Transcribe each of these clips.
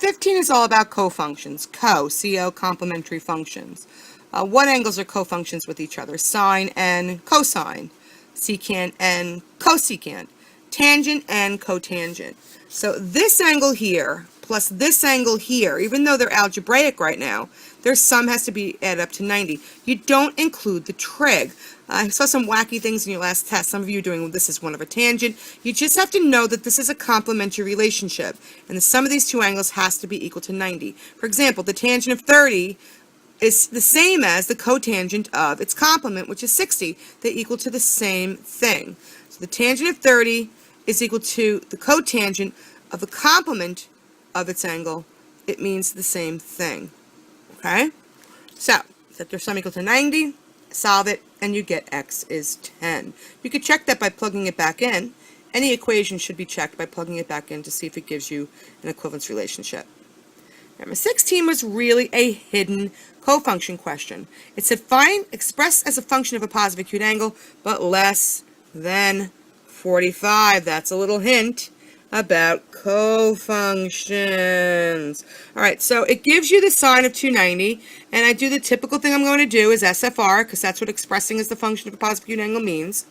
15 is all about cofunctions. C-O, complementary functions. What angles are cofunctions with each other? Sine and cosine. Secant and cosecant. Tangent and cotangent. So this angle here plus this angle here, even though they're algebraic right now, their sum has to be added up to 90. You don't include the trig. I saw some wacky things in your last test. Some of you are doing, well, this is one of a tangent. You just have to know that this is a complementary relationship, and the sum of these two angles has to be equal to 90. For example, the tangent of 30 is the same as the cotangent of its complement, which is 60. They equal to the same thing. So the tangent of 30 is equal to the cotangent of the complement of its angle. It means the same thing. Okay? So, set their sum equal to 90, solve it, and you get x is 10. You could check that by plugging it back in. Any equation should be checked by plugging it back in to see if it gives you an equivalence relationship. Number 16 was really a hidden cofunction question. It said find expressed as a function of a positive acute angle, but less than 45. That's a little hint about cofunctions. All right, so it gives you the sine of 290, and I do the typical thing I'm going to do is SFR, because that's what expressing as the function of a positive acute angle means.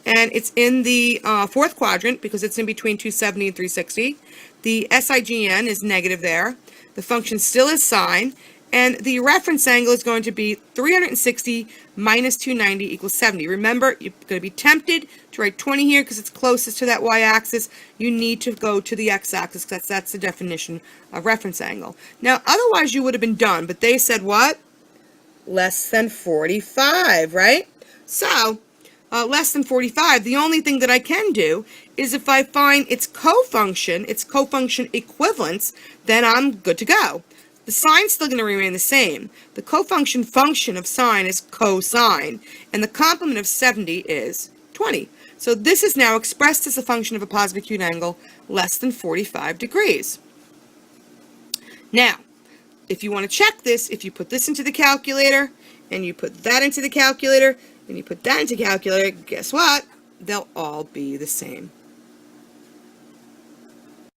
And it's in the fourth quadrant, because it's in between 270 and 360. The SIGN is negative there. The function still is sine, and the reference angle is going to be 360 minus 290 equals 70. Remember, you're going to be tempted to write 20 here because it's closest to that y-axis. You need to go to the x-axis because that's the definition of reference angle. Now, otherwise you would have been done, but they said what? Less than 45, right? So, less than 45, the only thing that I can do is if I find its cofunction equivalence, then I'm good to go. The sine's still going to remain the same. The cofunction function of sine is cosine, and the complement of 70 is 20. So this is now expressed as a function of a positive acute angle less than 45 degrees. Now, if you want to check this, if you put this into the calculator, and you put that into the calculator, and you put that into the calculator, guess what? They'll all be the same.